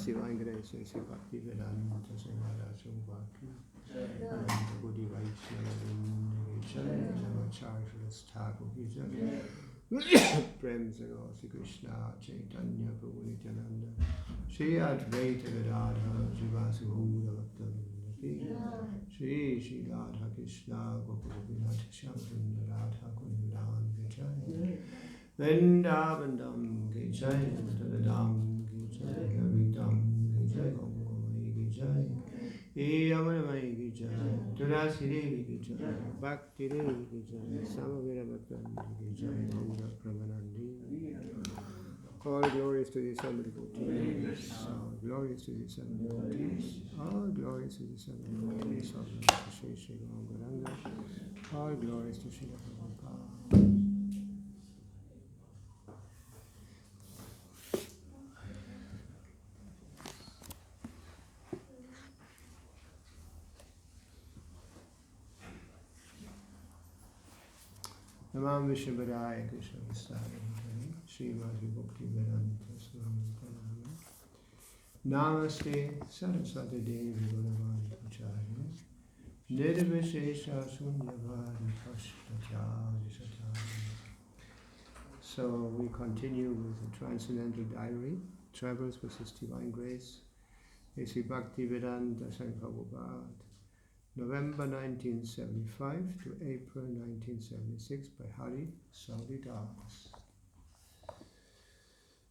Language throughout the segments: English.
Divine Grace, Sri Bhakti Vedanta Srimad Bhakti, Ananta Buddhi Vaishnava Vindhya Namacharya Thakur Vijay, Prem Sagar Sri Krishna Chaitanya Prabhu Nityananda, Sri Advaita Gadadhara Srivasubhuda Bhakta Shri Shri Radha Krishna Gopinath Shamsundar Radha Kundan Vijay, Vrindavandam Ki Jai, Tadadam Ki Jai, Gavidam Ki Jai, Gomai Ki Jai, Yamanamai Ki Jai, Turasi Devi Ki Jai, Bhakti Devi Ki Jai, Samavira Bhakti Ki Jai, Gaura Pramanandi. All glories to the Son of devotees, all glories to the Son of devotees, all glories to the Son of devotees, all glories to Sri Sri Gauranga, all glories to Sri Prabhupada. Namam Vishwabhadaya Krishna Vistaya Srimad Bhakti Vedanta Swami Namaste Saraswati Devi Gauravani Pacharya Nirvishesha Sunyavadi Pashtatari Satari. So we continue with the Transcendental Diary, Travels with His Divine Grace, Sri Bhakti Vedanta Swami Prabhupada, November 1975 to April 1976 by Hari Saudi Das.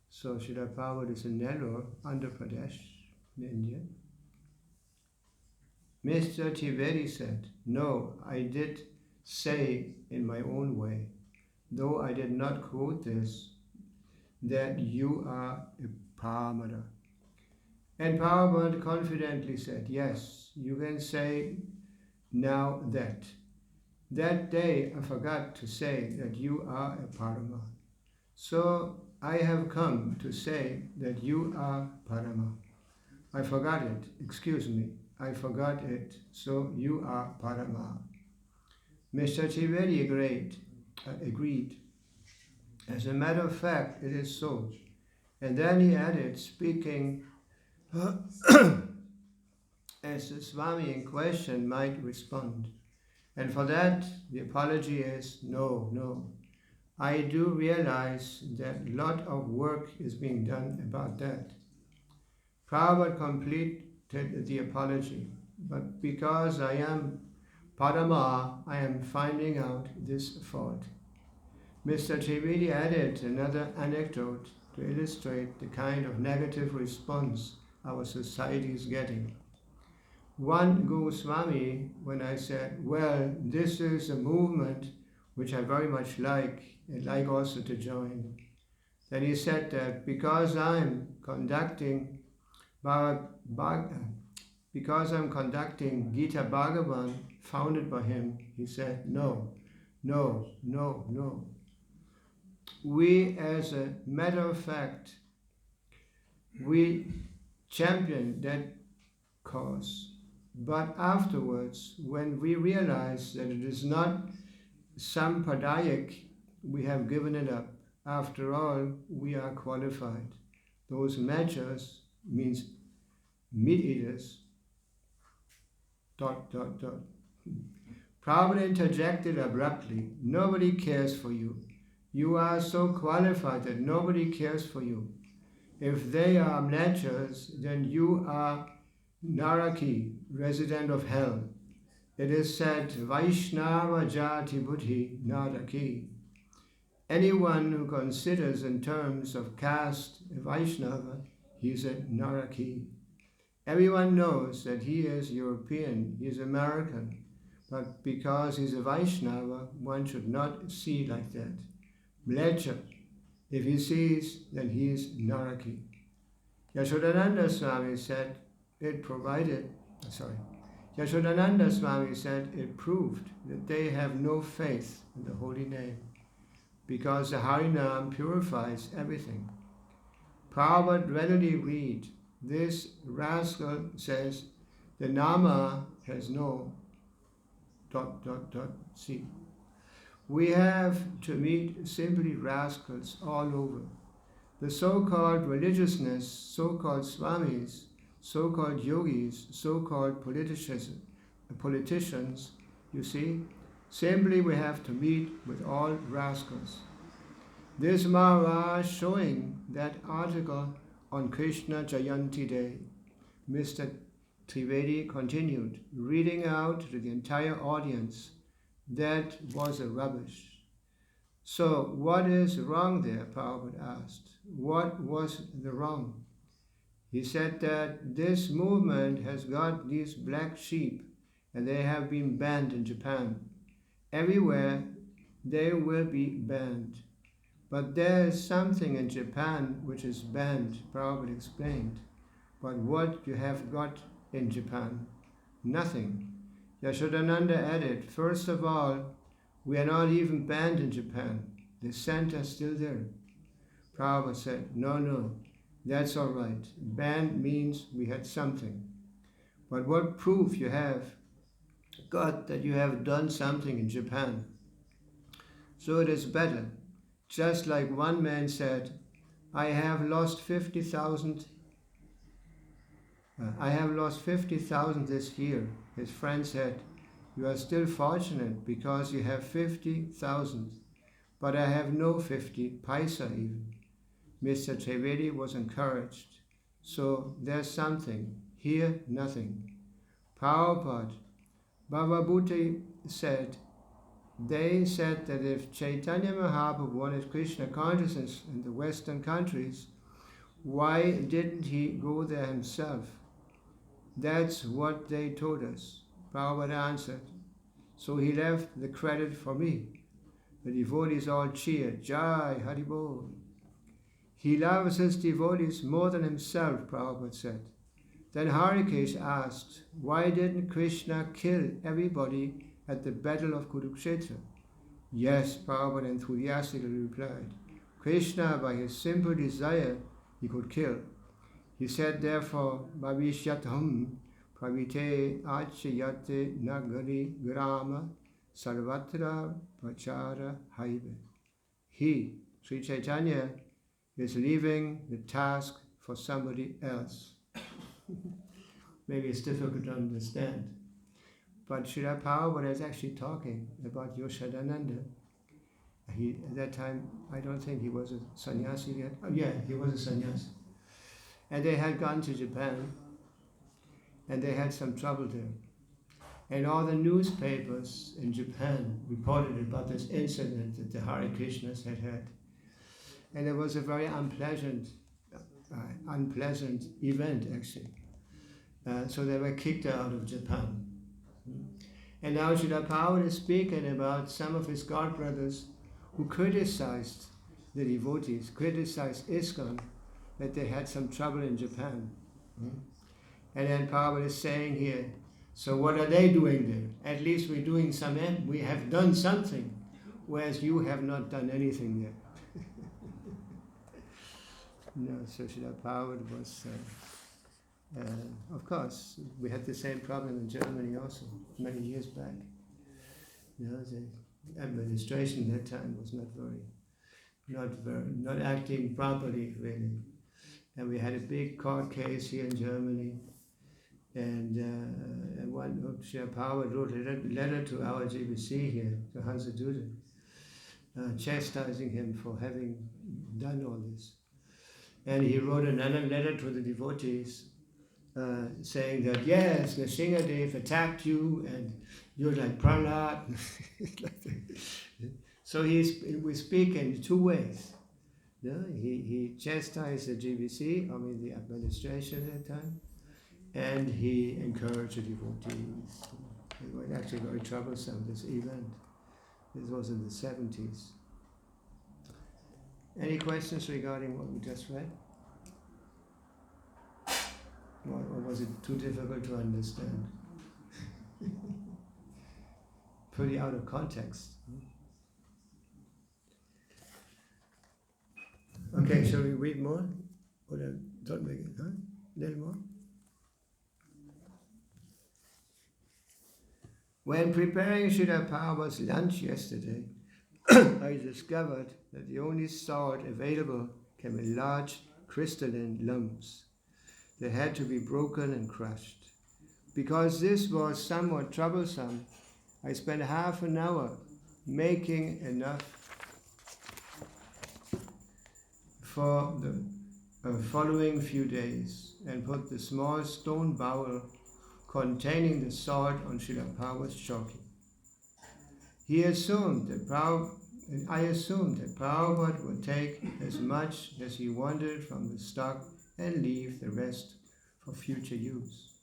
So Srila Prabhupada is in Nellore, Andhra Pradesh, in India. Mr. Trivedi said, "No, I did say in my own way, though I did not quote this, that you are a Paramata." And Prabhupada confidently said, "Yes, you can say now that. That day I forgot to say that you are a Parama. So I have come to say that you are Parama. I forgot it, excuse me, I forgot it, so you are Parama." Mr. Trivedi agreed. As a matter of fact, it is so. And then he added, speaking as the Swami in question might respond. And for that, the apology is no. I do realize that a lot of work is being done about that. Prabhupada completed the apology, but because I am Padama, I am finding out this fault. Mr. Trivedi added another anecdote to illustrate the kind of negative response our society is getting. One Goswami, when I said, well, this is a movement which I very much like, and like also to join, then he said that because I'm conducting Gita Bhagavan founded by him, he said, no. We, as a matter of fact, we champion that cause. But afterwards, when we realize that it is not Sampradayik, we have given it up. After all, we are qualified. Those machas means meat eaters. ... Prabhupada interjected abruptly, nobody cares for you. You are so qualified that nobody cares for you. If they are mlechas, then you are Naraki, resident of hell. It is said, Vaishnava Jati Buddhi Naraki. Anyone who considers in terms of caste Vaishnava, he is a Naraki. Everyone knows that he is European, he is American, but because he is a Vaishnava, one should not see like that. Mlecha, if he sees, then he is Naraki. Yashodananda Swami said it proved that they have no faith in the holy name, because the Harinam purifies everything. Prabhupada readily read, this rascal says the Nama has no ... See, we have to meet simply rascals all over. The so-called religiousness, so-called Swamis, so-called yogis, so-called politicians, you see, simply we have to meet with all rascals. This Maharaj showing that article on Krishna Jayanti Day, Mr. Trivedi continued, reading out to the entire audience, that was a rubbish. So what is wrong there? Prabhupada asked. What was the wrong? He said that this movement has got these black sheep and they have been banned in Japan. Everywhere they will be banned. But there is something in Japan which is banned, Prabhupada explained. But what you have got in Japan? Nothing. Yashodananda added, first of all, we are not even banned in Japan. The center is still there. Prabhupada said, no, that's all right. Banned means we had something. But what proof you have got that you have done something in Japan? So it is better. Just like one man said, I have lost 50,000 this year. His friend said, you are still fortunate because you have 50,000, but I have no 50 paisa even. Mr. Trivedi was encouraged. So there's something. Here, nothing. Prabhupada, Baba Bhuti said, they said that if Chaitanya Mahaprabhu wanted Krishna consciousness in the Western countries, why didn't he go there himself? That's what they told us. Prabhupada answered. So he left the credit for me. The devotees all cheered, Jai Haribol. He loves his devotees more than himself, Prabhupada said. Then Harikesh asked, why didn't Krishna kill everybody at the battle of Kurukshetra? Yes, Prabhupada enthusiastically replied. Krishna, by his simple desire, he could kill. He said, therefore, Bhavishyataham pravite achayate nagari grama sarvatra prachara haive. He, Sri Chaitanya, is leaving the task for somebody else. Maybe it's difficult to understand. But Srila Prabhupada is actually talking about Yashodananda. At that time, I don't think he was a sannyasi yet. Oh, yeah, he was a sannyasi. And they had gone to Japan, and they had some trouble there. And all the newspapers in Japan reported about this incident that the Hare Krishnas had had. And it was a very unpleasant event, actually. So they were kicked out of Japan. And now Srila Prabhupada is speaking about some of his godbrothers who criticized the devotees, criticized ISKCON, that they had some trouble in Japan. And then Prabhupada is saying here, so what are they doing there? At least we're doing we have done something, whereas you have not done anything there. No, so Srila Prabhupada was, of course, we had the same problem in Germany also, many years back. You know, the administration at that time was not acting properly, really. And we had a big court case here in Germany, and one Srila Prabhupada wrote a letter to our GBC here, to Hansa Duda, chastising him for having done all this. And he wrote another letter to the devotees, saying that, yes, Nrsingadev attacked you, and you're like Prahlad. So we speak in two ways. Yeah, he chastised the GBC, the administration at that time, and he encouraged the devotees. It was actually very troublesome, this event. This was in the 70s. Any questions regarding what we just read? Or was it too difficult to understand? Pretty out of context. Okay, shall we read more? Or don't make it, huh? A little more? When preparing Srila Prabhupada's lunch yesterday, I discovered that the only salt available came in large crystalline lumps. They had to be broken and crushed. Because this was somewhat troublesome, I spent half an hour making enough for the following few days and put the small stone bowl containing the salt on Srila Prabhupada's choki. I assumed that Prabhupada would take as much as he wanted from the stock and leave the rest for future use.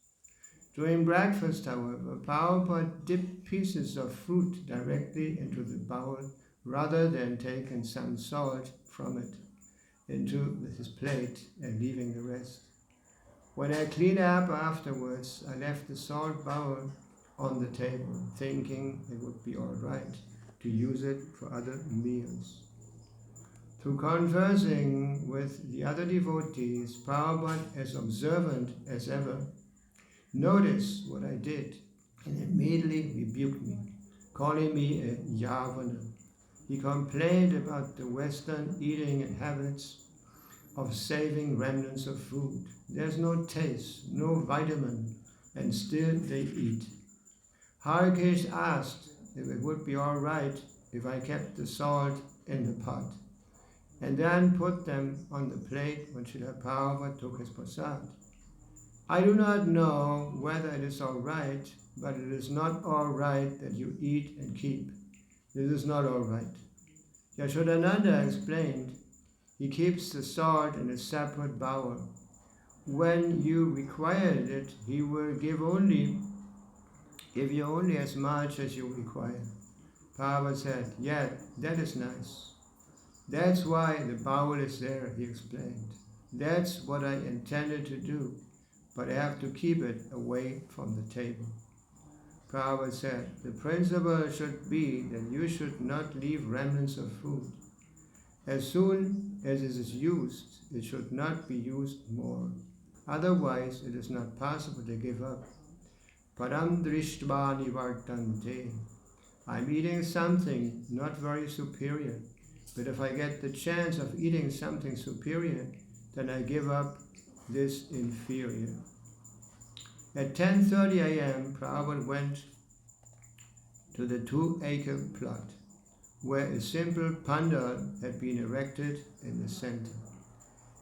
During breakfast, however, Prabhupada dipped pieces of fruit directly into the bowl rather than taking some salt from it into his plate and leaving the rest. When I cleaned up afterwards, I left the salt bowl on the table, thinking it would be all right to use it for other meals. Through conversing with the other devotees, Prabhupada, as observant as ever, noticed what I did and immediately rebuked me, calling me a Yavana. He complained about the Western eating and habits of saving remnants of food. There's no taste, no vitamin, and still they eat. Harikesh asked if it would be all right if I kept the salt in the pot and then put them on the plate when Srila Prabhupada took his prasad. I do not know whether it is all right, but it is not all right that you eat and keep. This is not all right. Yashodananda explained, he keeps the salt in a separate bowl. When you require it, he will give you only as much as you require. Prabhupada said, yeah, that is nice. That's why the bowl is there, he explained. That's what I intended to do, but I have to keep it away from the table. Prabhupada said, the principle should be that you should not leave remnants of food. As soon as it is used, it should not be used more. Otherwise, it is not possible to give up. Param drishtva nivartante. I'm eating something not very superior, but if I get the chance of eating something superior, then I give up this inferior. At 10:30 a.m., Prabhupada went to the 2-acre plot, where a simple pandal had been erected in the center.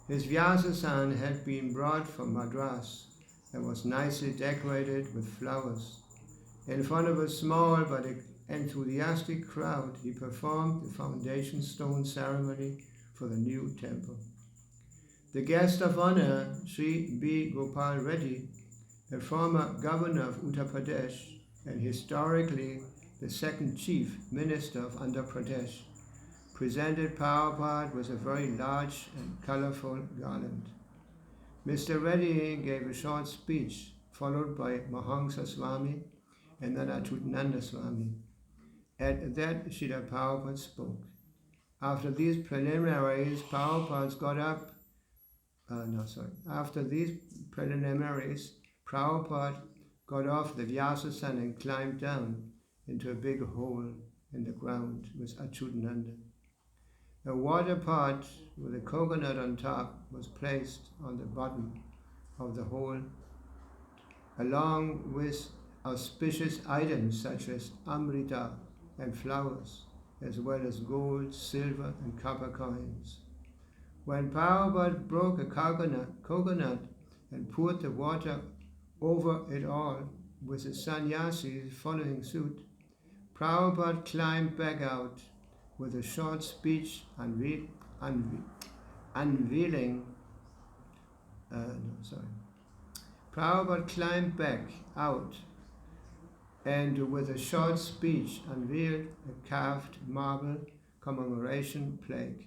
His Vyasasan had been brought from Madras and was nicely decorated with flowers. In front of a small but enthusiastic crowd, he performed the foundation stone ceremony for the new temple. The guest of honor, Sri B. Gopal Reddy, the former governor of Uttar Pradesh and historically the second chief minister of Andhra Pradesh, presented Prabhupada with a very large and colorful garland. Mr. Reddy gave a short speech, followed by Mahamsa Swami and then Achyutananda Swami. At that, Srila Prabhupada spoke. After these preliminaries, Prabhupada got off the Vyasasan and climbed down into a big hole in the ground with Achyutananda. A water pot with a coconut on top was placed on the bottom of the hole, along with auspicious items such as amrita and flowers, as well as gold, silver, and copper coins. When Prabhupada broke a coconut and poured the water over it all, with the sannyasis following suit, Prabhupada climbed back out with a short speech Prabhupada climbed back out and with a short speech unveiled a carved marble commemoration plaque.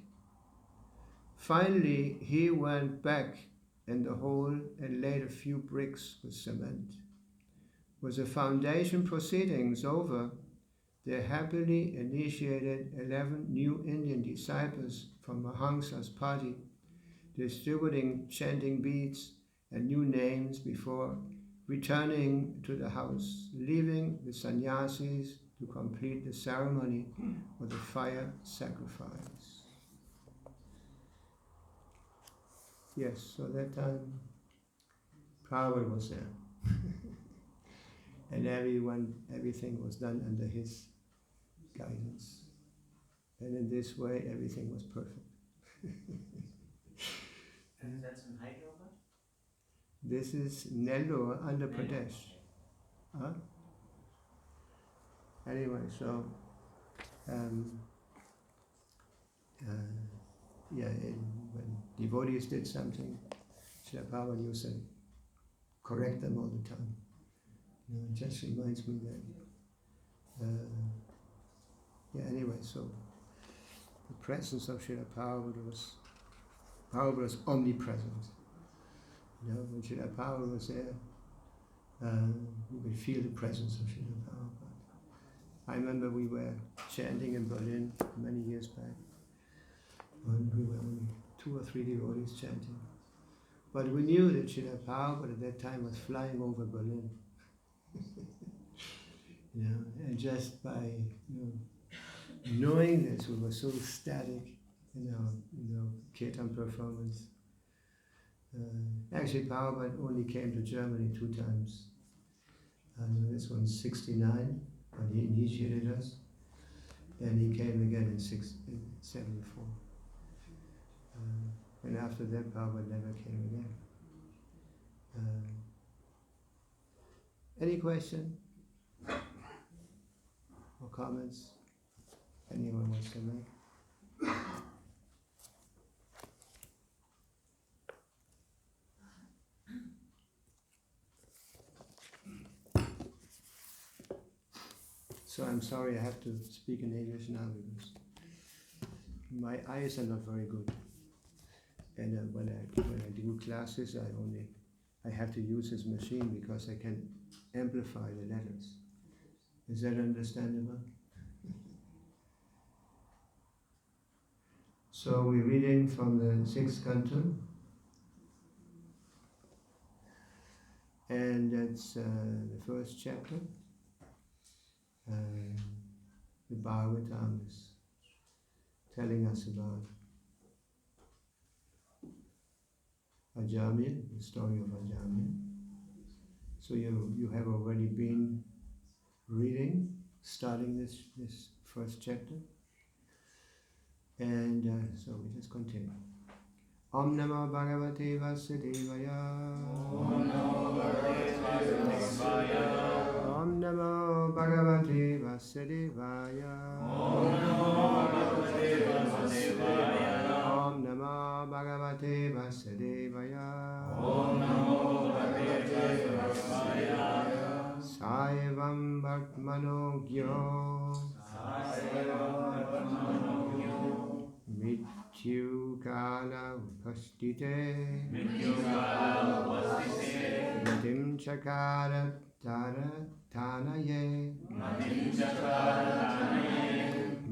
Finally, he went back in the hole and laid a few bricks with cement. With the foundation proceedings over, they happily initiated 11 new Indian disciples from Mahamsa's party, distributing chanting beads and new names before returning to the house, leaving the sannyasis to complete the ceremony of the fire sacrifice. Yes, so that time Prabhupada was there. And everything was done under his guidance. And in this way, everything was perfect. And that's in Hyderabad? This is Nellore, Andhra Pradesh. Huh? Anyway, so, when devotees did something, Srila Prabhupada used to correct them all the time. It just reminds me that, anyway, so the presence of Srila Prabhupada was omnipresent. When Srila Prabhupada was there, you could feel the presence of Srila Prabhupada. I remember we were chanting in Berlin many years back, and we were only 2 or 3 devotees chanting. But we knew that Srila Prabhupada at that time was flying over Berlin. And just by knowing this, we were so ecstatic in our kirtan performance. Actually, Prabhupada only came to Germany 2 times. This one 69, when he initiated us, and he came again in 74. And after that, Prabhupada never came again. Any question or comments anyone wants to make? So I'm sorry I have to speak in English now because my eyes are not very good. And when I do classes, I have to use this machine because I can amplify the letters. Is that understandable? So we're reading from the 6th canto, and that's the first chapter. The Bhagavatam is telling us about Ajamil, the story of Ajamil. So you have already been reading, starting this first chapter. And so we just continue. Om Namo Bhagavate Vasudevaya. Om Namo Bhagavate Vasudevaya. Om Namo Bhagavate Vasudevaya. Om Namo Bhagavate Vasudevaya. Om Namo Bhagavate Vasudevaya. Om Namo Bhagavate Vasudevaya. Saivam Bhartmano Gyo. Mityu Kala Upastite. Matim Chakara Tanaye.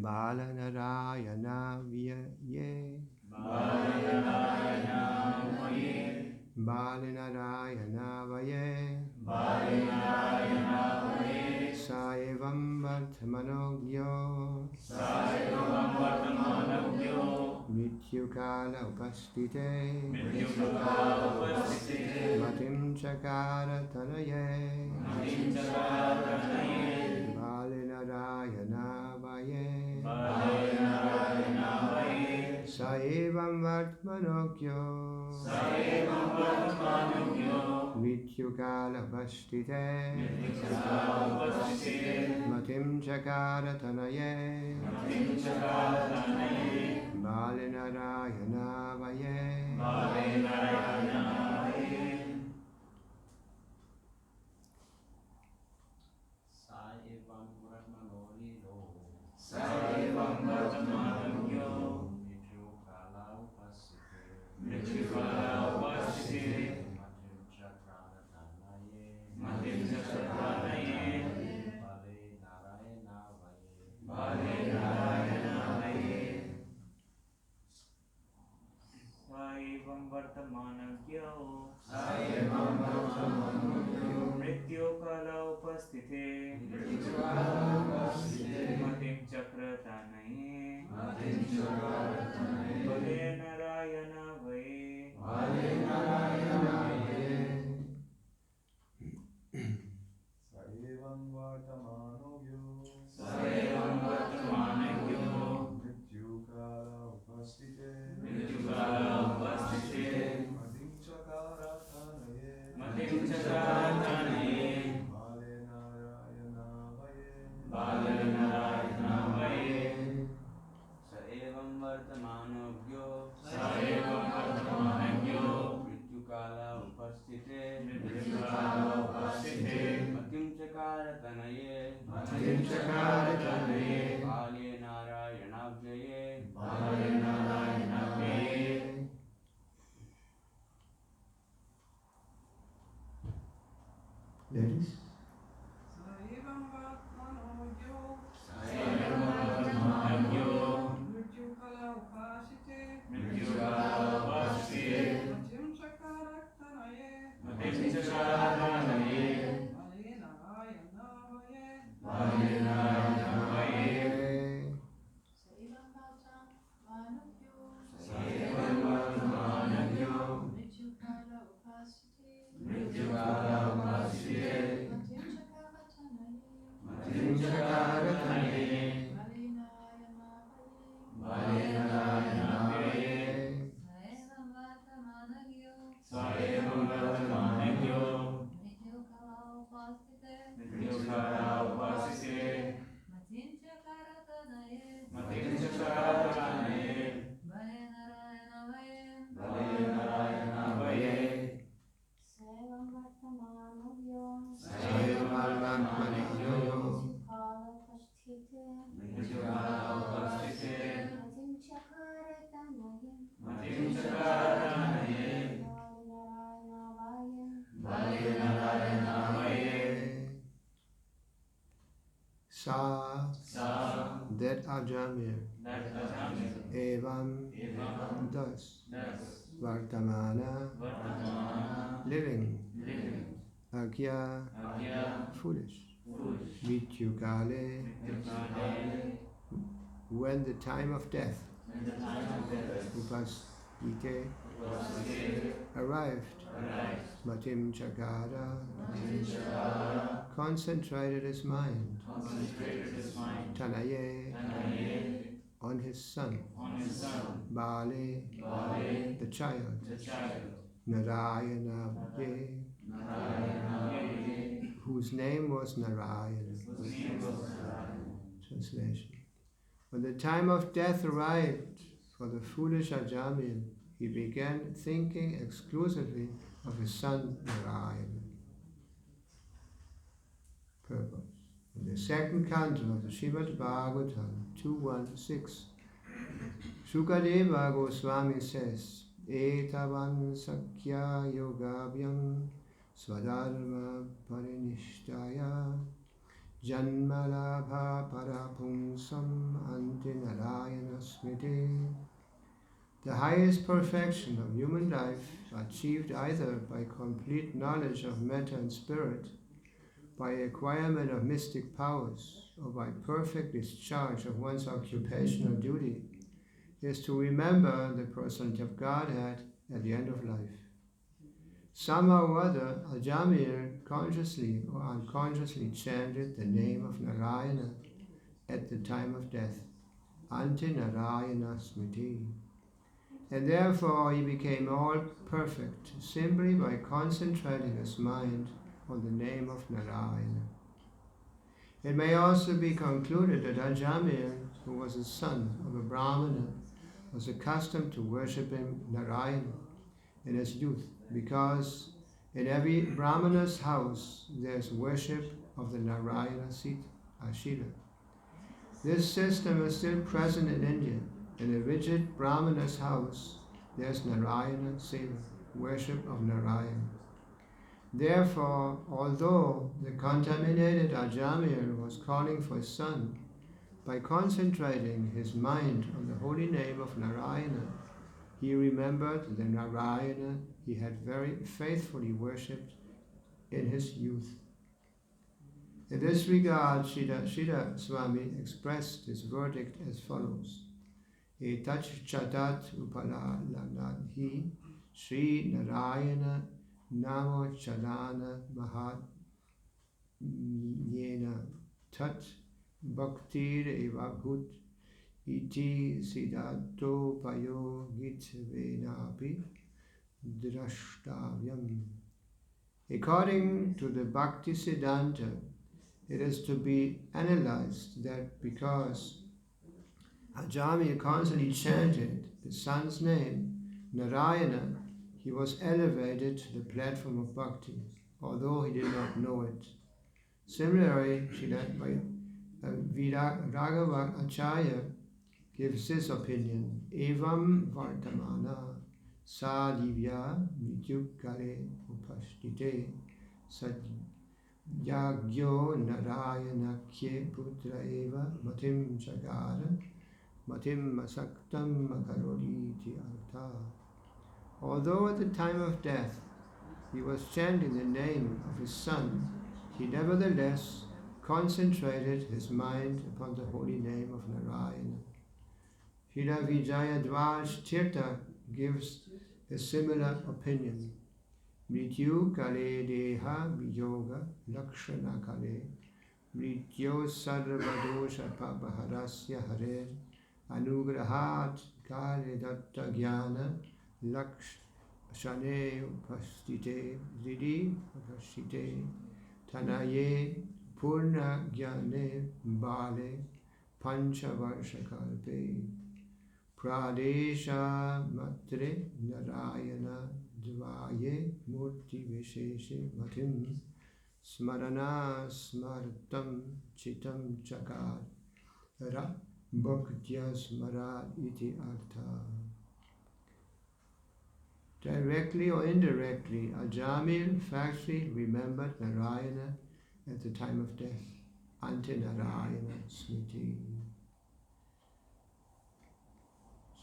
Balanarayana Viyaye. Balinarayana Vaye. Saivam Bhartmanogyo. Mityukala Upastite. Matim Chakara Tanaye. Balinarayana Vaye. Saivam Bhartmanogyo. Mityukala Upastite. Matim Chakara Tanaye. Balinarayana Vaye. Saivam Bhartmanogyo. Mityukala Upastite. Matim Chakara Tanaye. Balinarayana Vaye. Saivam Bhartmanogyo. Mrityukala Upastite. Matim Chakra Tanaye. Balinarayana Vaye. Ladies? Sa, that Ajamir, Evam, thus, Vartamana, living, Agya, foolish, Vityukale, when the time of death, Upasite, arrived, Matim Chakara, concentrated his mind, Tanaye, on his son, Bale, the child, Narayana, whose name was Narayana. Translation. When the time of death arrived for the foolish Ajamil, he began thinking exclusively of his son Narayana. Purpose. In the second canto of the Srimad Bhagavatam 2.1.6, Shukadeva Goswami says, Etavan Sakya Yogabhyam Swadharma Parinishtaya Janmalabha Parapungsam Antinarayana Smriti. The highest perfection of human life, achieved either by complete knowledge of matter and spirit, by acquirement of mystic powers, or by perfect discharge of one's occupational duty, is to remember the personality of Godhead at the end of life. Somehow or other, Ajamil consciously or unconsciously chanted the name of Narayana at the time of death, Ante Narayana Smriti. And therefore he became all perfect simply by concentrating his mind on the name of Narayana. It may also be concluded that Ajamil, who was a son of a Brahmana, was accustomed to worshipping Narayana in his youth, because in every Brahmana's house there is worship of the Narayana Ashita. This system is still present in India. In a rigid Brahmana's house there is Narayana Seva, worship of Narayana. Therefore, although the contaminated Ajamil was calling for his son, by concentrating his mind on the holy name of Narayana, he remembered the Narayana he had very faithfully worshipped in his youth. In this regard, Srila Swami expressed his verdict as follows. Etach chatat upalalanadhi Sri Narayana Namo Chalana Mahat Yena Tat Bhaktir Evabhut Iti Siddhato Payo Gitvenapi Drashtavyam. According to the Bhakti Siddhanta, it is to be analyzed that because Ajamil constantly chanted the son's name, Narayana, he was elevated to the platform of bhakti, although he did not know it. Similarly, Raghava Acharya gives this opinion, Evam Vartamana Sa Divya Mityukare Upashtite Sadi. Yagyo Narayanakhye Putra Eva Matim Chagara Matim Masaktam Makaroli Iti Artha. Although at the time of death he was chanting the name of his son, he nevertheless concentrated his mind upon the holy name of Narayana. Srila Vijayadvaj Tirtha gives a similar opinion. Mrityu kale deha viyoga lakshana kale mrityo sarvadosha papaharasya hare anugrahat kale datta jnana lakshane upastite zidi upastite tanaye purna jnane bale panchavarshakalpe pradesha matre narayana dvaye murti visheshe matim smarana smartam chitam chakar ra bhaktya smara iti artha. Directly or indirectly, Ajamil factually remembered Narayana at the time of death. Ante Narayana Smriti.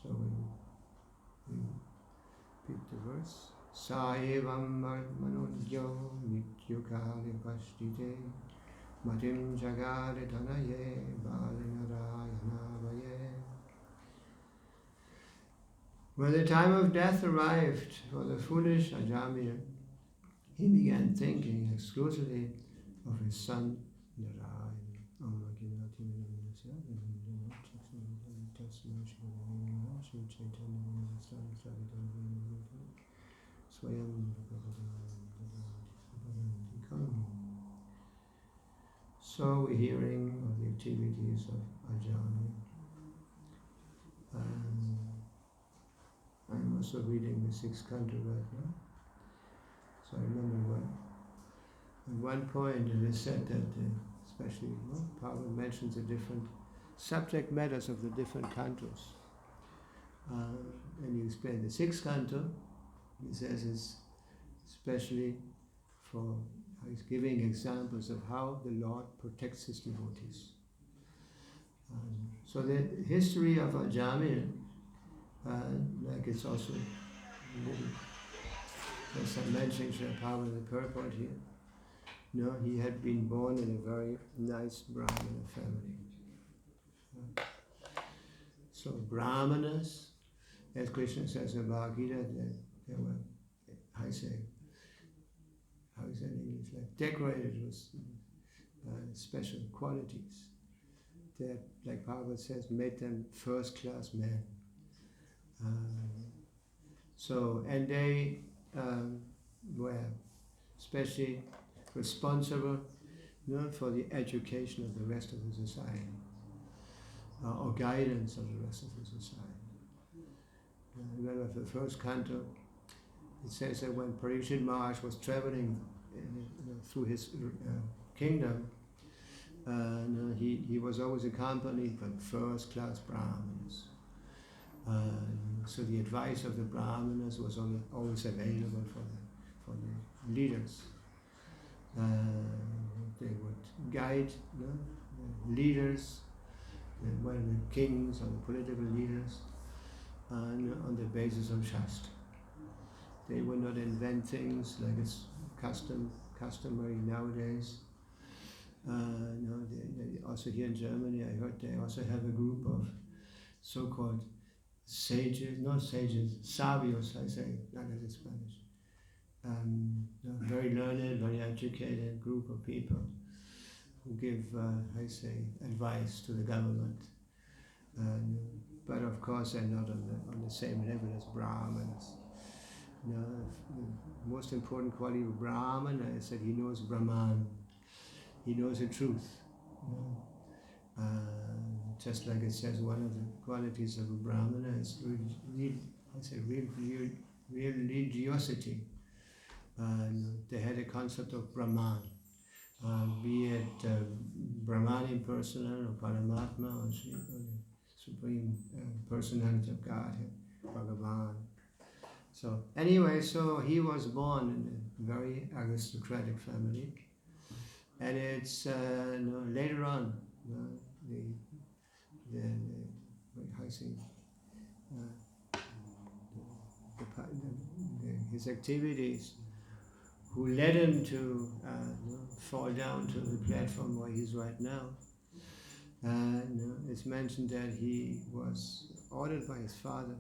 So we repeat the verse. Sa evam manudyo nityukale pashtite matim jagare tanaye bale narayana vaye. When the time of death arrived for the foolish Ajamil, he began thinking exclusively of his son Narayana. So we're hearing of the activities of Ajamil. I'm also reading the sixth canto right now. So I remember at one point it is said that, especially Prabhupada mentions the different subject matters of the different cantos. And he explained the sixth canto, he says it's especially for, he's giving examples of how the Lord protects his devotees. So the history of Ajamil, like it's also, as I'm mentioning Srila in the purport here, no, he had been born in a very nice Brahmana family. So Brahmanas, as Krishna says in Bhagavad Gita, they were, how is it in English, like decorated with special qualities that, like Bhagavad says, made them first-class men. And they were especially responsible, for the education of the rest of the society, or guidance of the rest of the society. Remember the first canto, it says that when Parikshit Maharaj was traveling through his kingdom, he was always accompanied by first-class Brahmanas. So the advice of the Brahmanas was always available for the leaders. They would guide the leaders, whether the kings or the political leaders, on the basis of Shastra. They would not invent things like it's customary nowadays. They also here in Germany, I heard they also have a group of so-called sages, not sages, sabios, I say, like in Spanish. Very learned, very educated group of people who give, advice to the government. But of course, they're not on the same level as Brahmanas. The most important quality of Brahmana is that he knows Brahman. He knows the truth. Just like it says, one of the qualities of a Brahmana is real religiosity. They had a concept of Brahman, be it Brahmani personal or Paramatma or Supreme Personality of Godhead, Bhagavan. So anyway, so he was born in a very aristocratic family. And it's later on, how you say, his activities, who led him to fall down to the platform where he's right now. It's mentioned that he was ordered by his father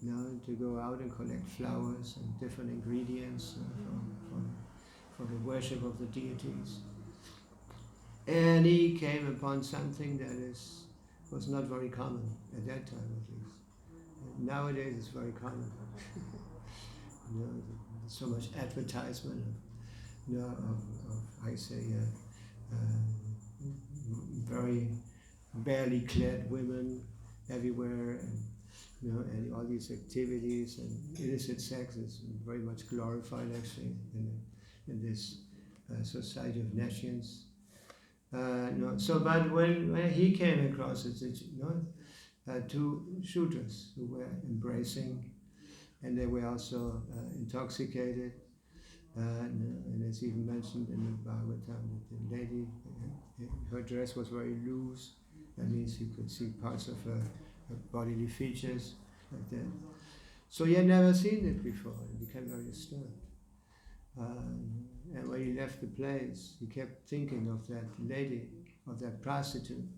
to go out and collect flowers and different ingredients for the worship of the deities. And he came upon something that was not very common at that time, at least. Nowadays it's very common. So much advertisement of I say, very barely clad women everywhere, and all these activities, and illicit sex is very much glorified actually in this society of nations. But when he came across it, two shooters who were embracing, and they were also intoxicated. And it's even mentioned in the Bhagavatam that the lady, her dress was very loose. That means you could see parts of her bodily features like that. So he had never seen it before. He became very disturbed. And when he left the place, he kept thinking of that lady, of that prostitute.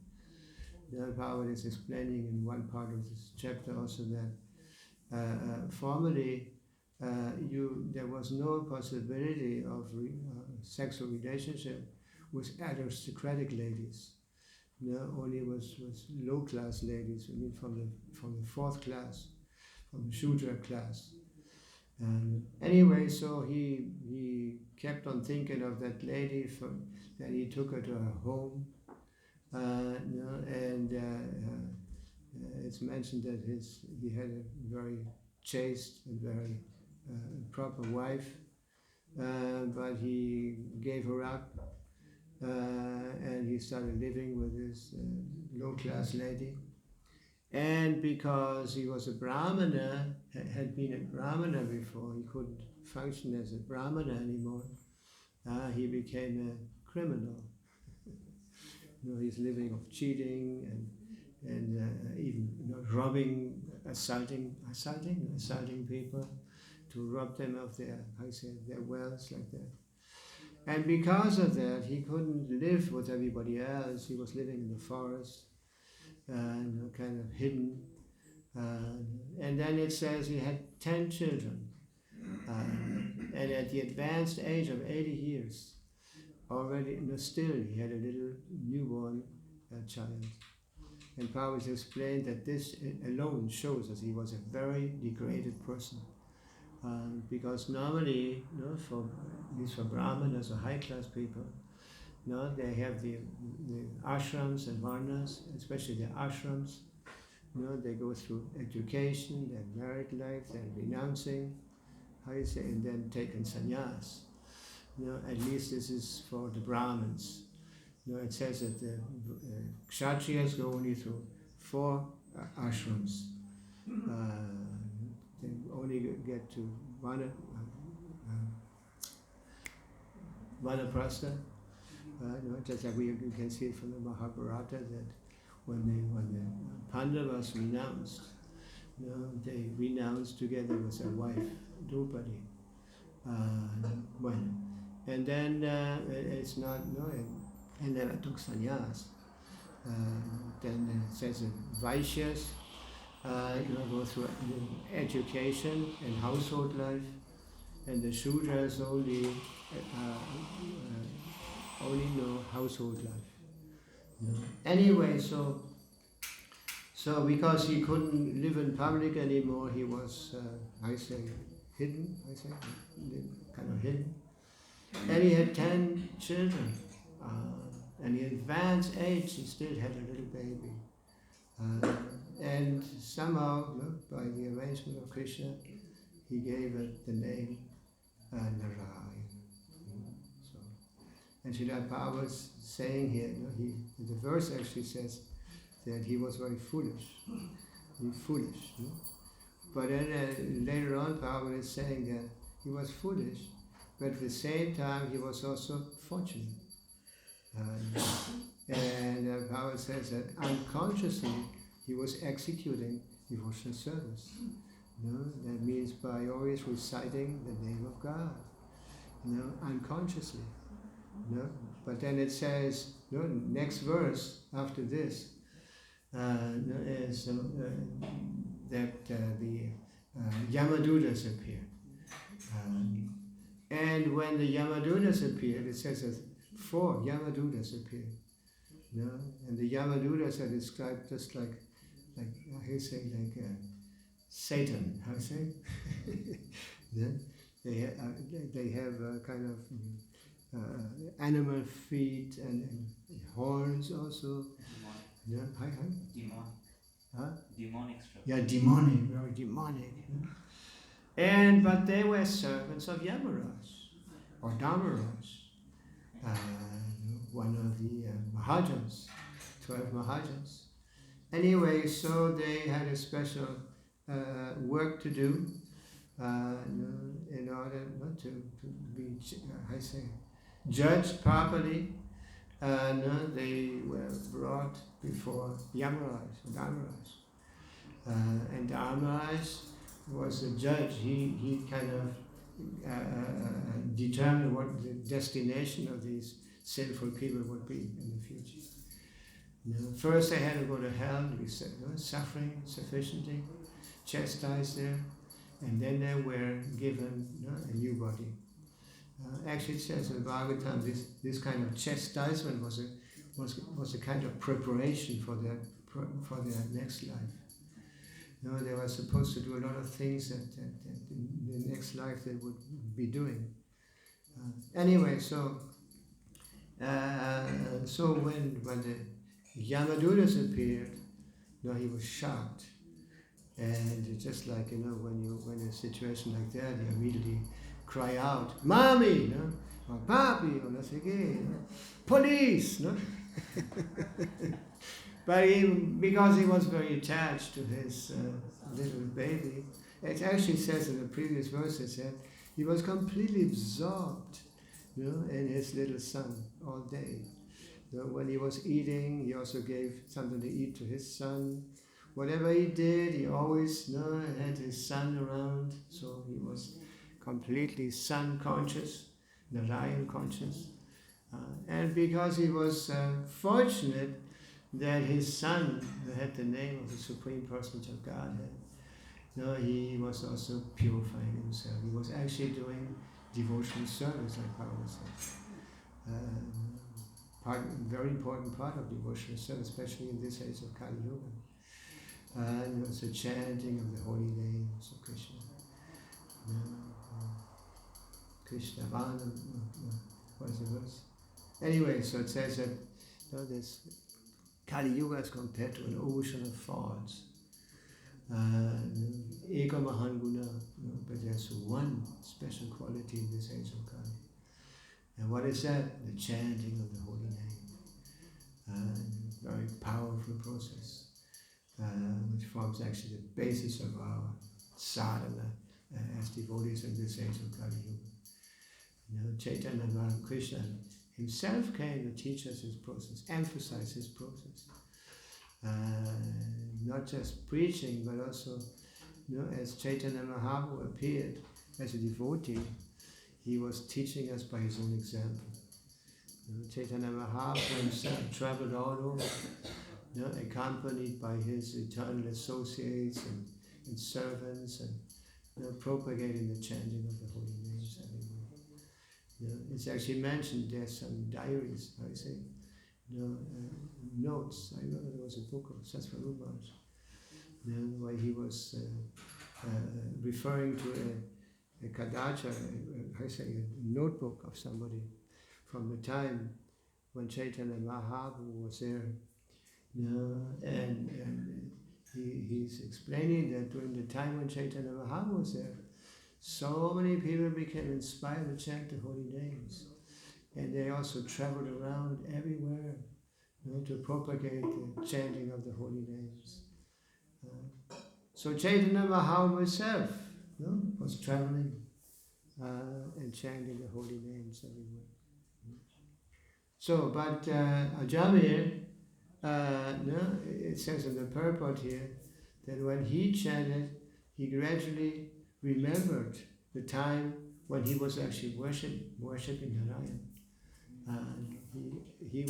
The Bhagavatam is explaining in one part of this chapter also that formerly there was no possibility of sexual relationship with aristocratic ladies. Only was low-class ladies. I mean, from the fourth class, from the Shudra class. And anyway, so he kept on thinking of that lady. Then he took her to her home, and it's mentioned that he had a very chaste and very proper wife, but he gave her up, and he started living with this low-class lady. And because he was a Brahmana, had been a Brahmana before, he couldn't function as a Brahmana anymore. He became a criminal. He's living of cheating and even robbing, assaulting people, to rob them of their wealth like that. And because of that, he couldn't live with everybody else. He was living in the forest, kind of hidden. And then it says he had 10 children. And at the advanced age of 80 years, already, still he had a little newborn child. And Prabhupada explained that this alone shows that he was a very degraded person. Because normally, at least for Brahmanas or high-class people, they have the ashrams and varnas, especially the ashrams. They go through education, then married life, then renouncing, and then taking sannyas. At least this is for the Brahmins. It says that the Kshatriyas go only through 4 ashrams. They only get to vanaprastha. Just like you can see it from the Mahabharata, that when the Pandavas renounced, they renounced together with their wife, Draupadi. And then it's not, and never took sannyas. Then it says that Vaishyas go through education and household life, and the Shudras only know household life. Anyway, so because he couldn't live in public anymore, he was, hidden, kind of hidden. And he had 10 children. And in advanced age, he still had a little baby. And somehow, by the arrangement of Krishna, he gave it the name Narayan. And Srila Prabhupada was saying here, the verse actually says that he was very foolish. But then later on, Bhagavatam is saying that he was foolish, but at the same time he was also fortunate. And Bhagavad says that unconsciously he was executing devotional service. That means by always reciting the name of God, unconsciously. But then it says, next verse after this is that the Yamadutas appeared. And when the Yamadutas appeared, it says that 4 Yamadutas appeared. And the Yamadutas are described just like how you say, like Satan, how you say? They have kind of animal feet and horns also. Demonic structure. Yeah, demonic, very demonic. But they were servants of Yamaraj or Dharmaraj, one of the Mahajans, 12 Mahajans. Anyway, so they had a special work to do in order not to be, I say, judged properly. They were brought before Yamaraj, Dharmaraj. And Dharmaraj was the judge. He kind of determined what the destination of these sinful people would be in the future. First they had to go to hell, we said, suffering sufficiently, chastised there, and then they were given a new body. Actually, it says in Bhagavatam, this kind of chastisement was a kind of preparation for their next life. They were supposed to do a lot of things that in the next life they would be doing. Anyway, so when the Yamadutas appeared, he was shocked, and just like when you're in a situation like that, you immediately cry out, "Mommy!" or "Papi!" or "Police!" But because he was very attached to his little baby, it actually says in the previous verse, it said he was completely absorbed, in his little son all day. When he was eating, he also gave something to eat to his son. Whatever he did, he always had his son around, so he was completely son conscious, Narayan conscious. And because he was fortunate that his son had the name of the Supreme Personage of Godhead, he was also purifying himself. He was actually doing devotional service, like Bhagavad says. Very important part of devotional service, especially in this age of Kali Yuga. And it was the chanting of the holy names of Krishna. Krishna Vanam, what is the verse? Anyway, so it says that this Kali Yuga is compared to an ocean of faults. Eka Mahanguna, but there's one special quality in this age of Kali. And what is that? The chanting of the holy name. Very powerful process, which forms actually the basis of our sadhana as devotees in this age of Kali Yuga. Chaitanya Krishna himself came to teach us his process, emphasize his process. Not just preaching, but also, as Chaitanya Mahaprabhu appeared as a devotee, he was teaching us by his own example. Chaitanya Mahaprabhu himself traveled all over, accompanied by his eternal associates and servants, and propagating the chanting of the holy names everywhere. It's actually mentioned there's some diaries, how you say, notes. I remember there was a book of Sasvarupas, where he was referring to a kadacha, I say a notebook of somebody from the time when Chaitanya Mahaprabhu was there. And he's explaining that during the time when Chaitanya Mahaprabhu was there, so many people became inspired to chant the holy names. And they also traveled around everywhere to propagate the chanting of the holy names. So Chaitanya Mahaprabhu himself was traveling and chanting the holy names everywhere. So, but Ajamil, no, it says in the purport here that when he chanted, he gradually remembered the time when he was actually worshipping Narayan. He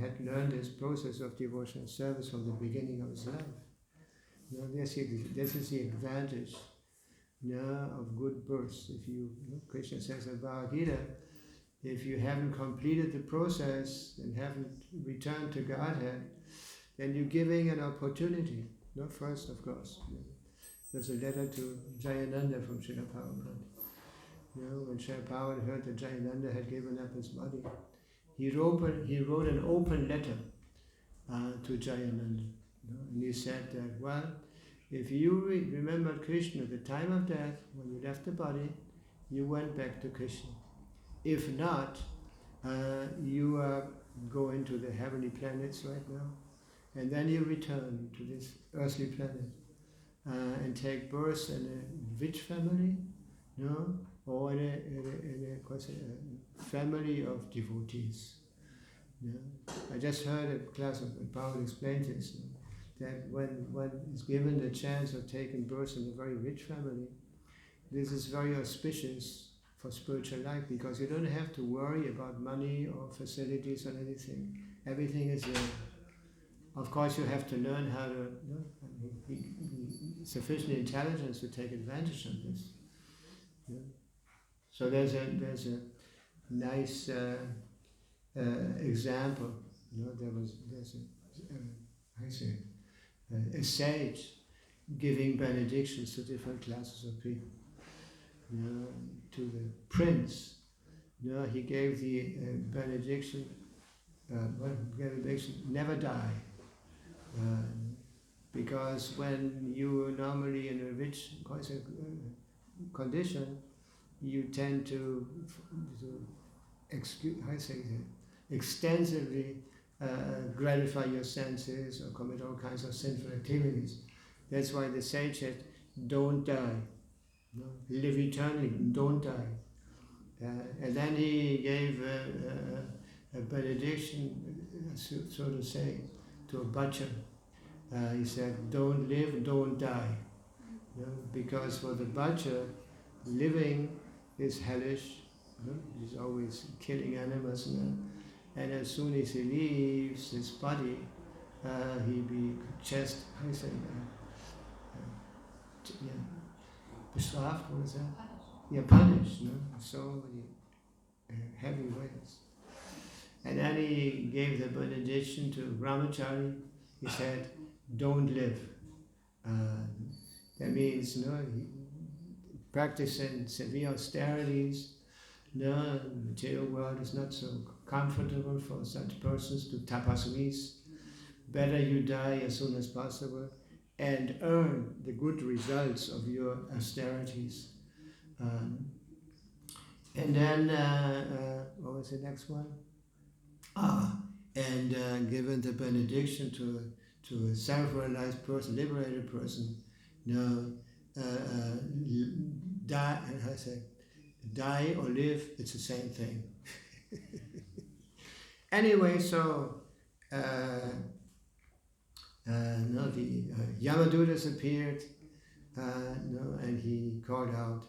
had learned this process of devotional service from the beginning of his life. You know, this is the advantage, you know, of good birth. If you know, Krishna says in Bhagavad Gita, if you haven't completed the process and haven't returned to Godhead, then you're giving an opportunity. Not first, of course. You know, there's a letter to Jayananda from Srila Prabhupada. You know, when Srila Prabhupada heard that Jayananda had given up his body, he wrote an open letter to Jayananda. You know, and he said that, well, if you remember Krishna at the time of death, when you left the body, you went back to Krishna. If not, you are going to the heavenly planets right now, and then you return to this earthly planet and take birth in a rich family, no, or in a family of devotees. Yeah. I just heard a class of Paul explain this, that when one is given the chance of taking birth in a very rich family, this is very auspicious for spiritual life, because you don't have to worry about money or facilities or anything. Everything is there. Of course, you have to learn how to, sufficient intelligence to take advantage of this. Yeah. So there's a nice example. You know, there's a sage giving benedictions to different classes of people. You know, to the prince, you know, he gave the benediction, never die. Because when you are normally in a rich condition, you tend to extensively gratify your senses or commit all kinds of sinful activities. That's why the sage said, don't die. No, live eternally, don't die. And then he gave a benediction, so to say, to a butcher. He said, don't live, don't die. You know, because for the butcher, living is hellish. You know, he's always killing animals. You know, and as soon as he leaves his body, he be just, how do you say, bestraft, what is that? Yeah, punished, no? So many heavy ways. And then he gave the benediction to Brahmachari. He said, don't live. That means, you know, practicing severe austerities. No, the material world is not so comfortable for such persons, to tapasvis. Better you die as soon as possible and earn the good results of your austerities. And then, what was the next one? And given the benediction to a self-realized person, liberated person, die, how I say, die or live, it's the same thing. Anyway, so the Yamadutas appeared, and he called out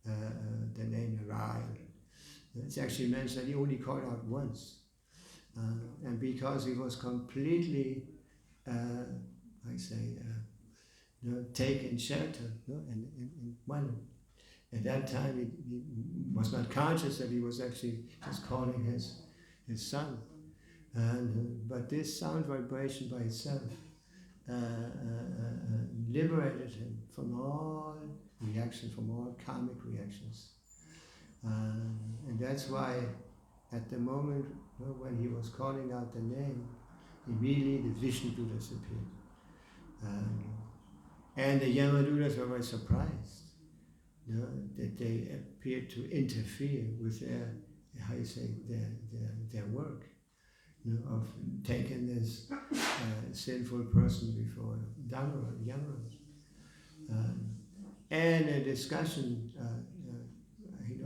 the name Narayan. It's actually mentioned that he only called out once, and because he was completely, taken shelter, and one. At that time, he was not conscious that he was actually just calling his son. But this sound vibration by itself liberated him from all reaction, from all karmic reactions. And that's why at the moment when he was calling out the name, immediately the Vishnudutas appeared. And the Yamadutas were very surprised, that they appeared to interfere with their work, of taking this sinful person before Yamaras. And a discussion,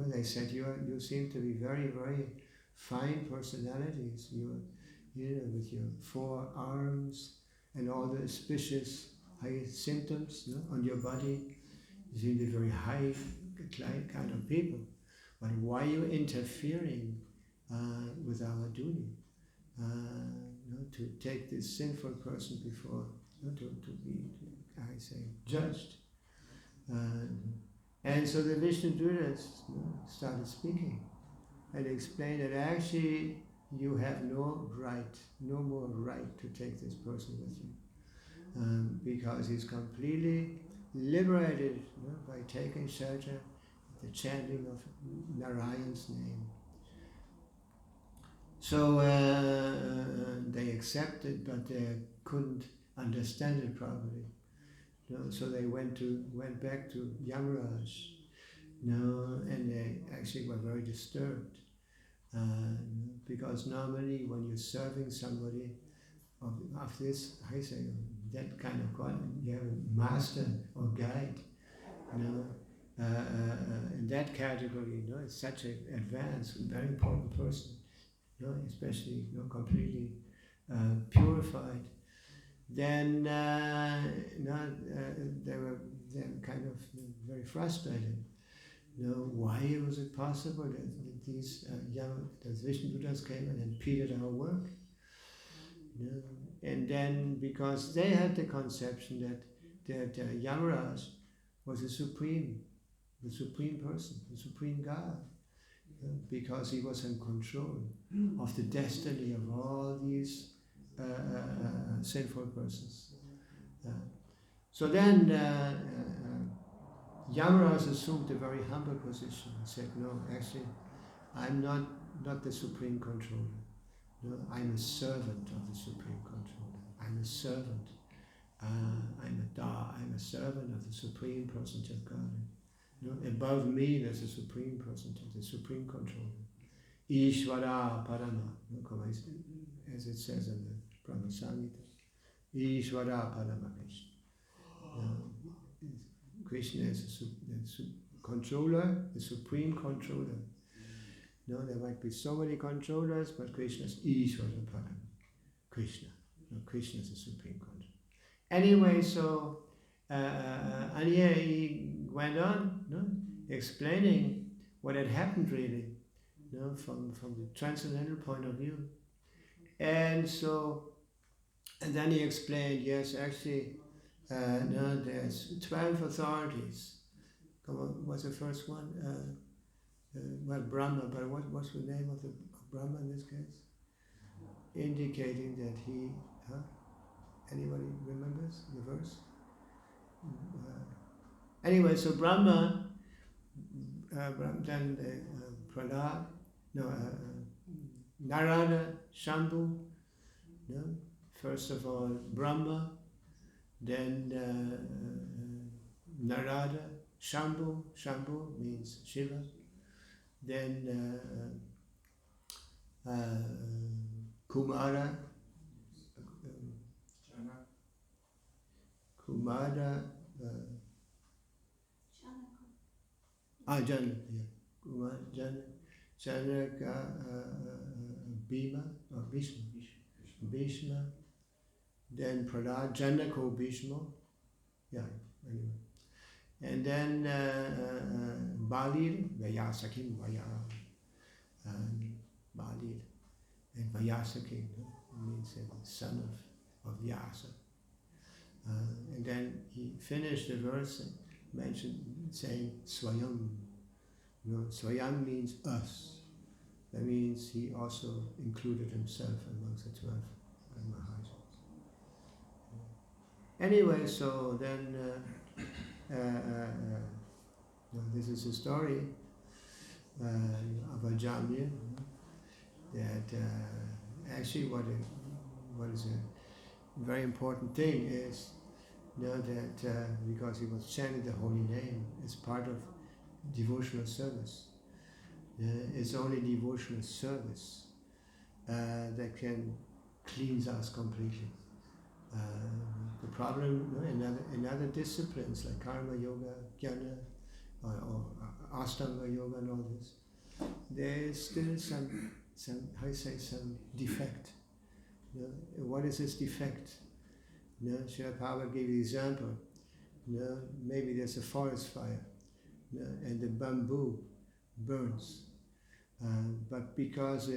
they said, you seem to be very, very fine personalities. You know, with your 4 arms and all the auspicious high symptoms, no, on your body. You seem to be very high kind of people. But why are you interfering with our duty? To take this sinful person before, to be, I say, judged. And so the Vishnu Dutas started speaking and explained that actually you have no more right to take this person with you. Because he's completely liberated by taking shelter, the chanting of Narayan's name. So they accepted, but they couldn't understand it properly. So they went back to Yamaraj, and they actually were very disturbed. Because normally when you're serving somebody of this, I say, that kind of God, you have a master or guide, in that category, it's such an advanced, very important person, especially completely purified. Then they were kind of very frustrated. Why was it possible that these Vishnu Buddhas came and impeded our work? And then because they had the conception that Yamaraj was the supreme person, the supreme God, because he was in control of the destiny of all these sinful persons. So then Yamaraj assumed a very humble position and said, no, actually, I'm not the supreme controller. No, I'm a servant of the supreme controller. I'm a servant. I'm a servant of the supreme personage of God. Above me, there's a supreme personage, the supreme controller. Ishvara Parama, as it says in the Brahma Samhita. Ishvara Parama Krishna. Krishna is the controller, the supreme controller. There might be so many controllers, but Krishna is Ishvara Parama. Krishna. Krishna is the supreme controller. Anyway, so and here he went on, explaining what had happened really, from the transcendental point of view. And then he explained, yes, actually, there's 12 authorities. What's the first one? Well, Brahma, but what's the name of Brahma in this case? Indicating that he, anybody remembers the verse? Anyway, so Brahma, then Prahlad, Narada, Shambhu, first of all Brahma, then Narada, Shambhu means Shiva, then Kumara, Janaka, Bhishma, then Prahlad, Janako Bhishma, anyway. And then Balir, Vyasakim, Balir, and Vyasakim means the son of Vyasa. And then he finished the verse and saying Swayam. Swayam means us. That means he also included himself amongst the 12 Maharajas. Anyway, so then this is a story of a Jamya that actually what is a very important thing is that because he was chanting the holy name as part of devotional service. It's only devotional service that can cleanse us completely. The problem in other disciplines like karma yoga, jnana, or ashtanga yoga and all this, there is still some some defect. What is this defect? Srila Prabhupada gave the example. Maybe there's a forest fire, and the bamboo burns, but because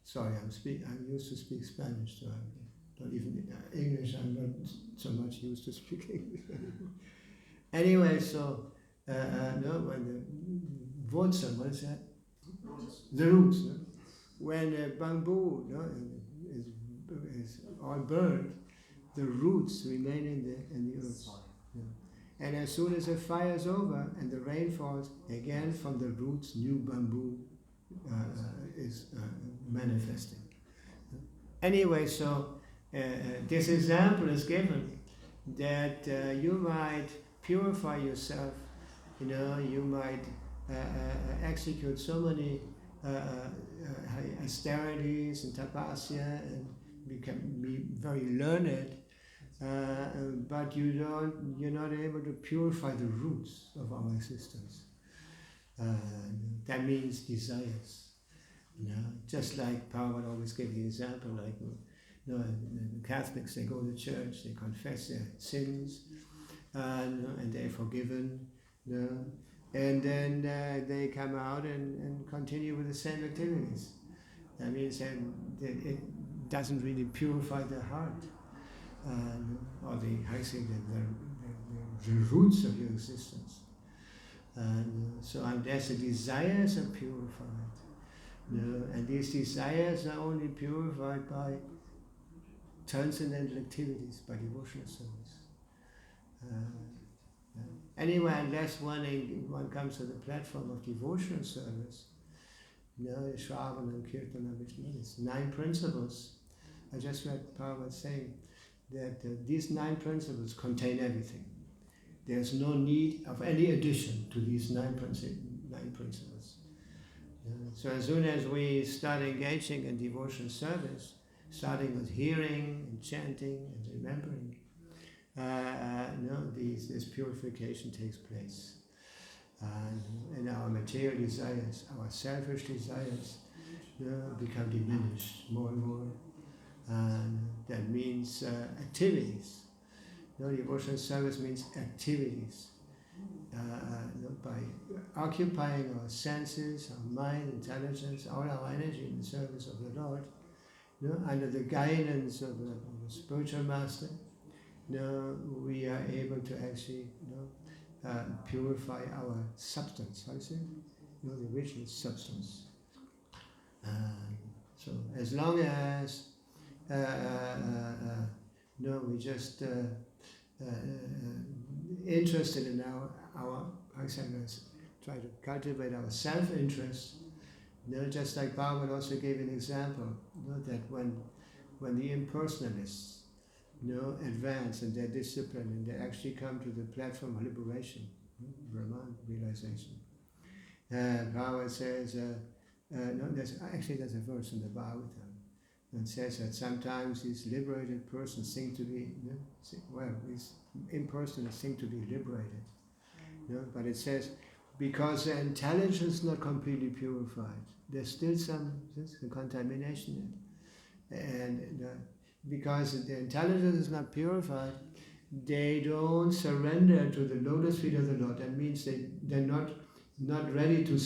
sorry, I'm used to speak Spanish, so I don't even English. I'm not so much used to speak English anymore. Anyway, so when the Wurzel, what is that? The roots. When bamboo is all burned, the roots remain in the earth. And as soon as the fire is over and the rain falls, again from the roots new bamboo is manifesting. Anyway, so this example is given that you might purify yourself, you might execute so many austerities and tapasya and be very learned, but you're not able to purify the roots of our existence. That means desires. Just like Prabhupada always gave the example, like the Catholics, they go to church, they confess their sins, and they're forgiven, and then they come out and continue with the same activities. That means that it doesn't really purify their heart, or the roots of your existence. So unless the desires are purified, and these desires are only purified by transcendental activities, by devotional service. Anyway, unless one comes to the platform of devotional service, Shravana, Kirtana, Vishnu, it's 9 principles. I just read Prabhupada saying that these 9 principles contain everything. There's no need of any addition to these 9 principles. So as soon as we start engaging in devotional service, starting with hearing and chanting and remembering, this purification takes place. And our material desires, our selfish desires, become diminished more and more. And that means activities. Devotional service means activities. By occupying our senses, our mind, intelligence, all our energy in the service of the Lord, under the guidance of a spiritual master, we are able to actually purify our substance. How do you say? The original substance. So as long as we just interested in our try to cultivate our self-interest. Just like Bhagavatam also gave an example, that when the impersonalists advance in their discipline and they actually come to the platform of liberation, Brahman realization. Bhagavatam says, there's a verse in the Bhagavatam that says that sometimes these liberated persons seem to be, these impersonalists seem to be liberated. But it says, because their intelligence is not completely purified, there's still some contamination in it. And because the intelligence is not purified, they don't surrender to the lotus feet of the Lord. That means they're not ready to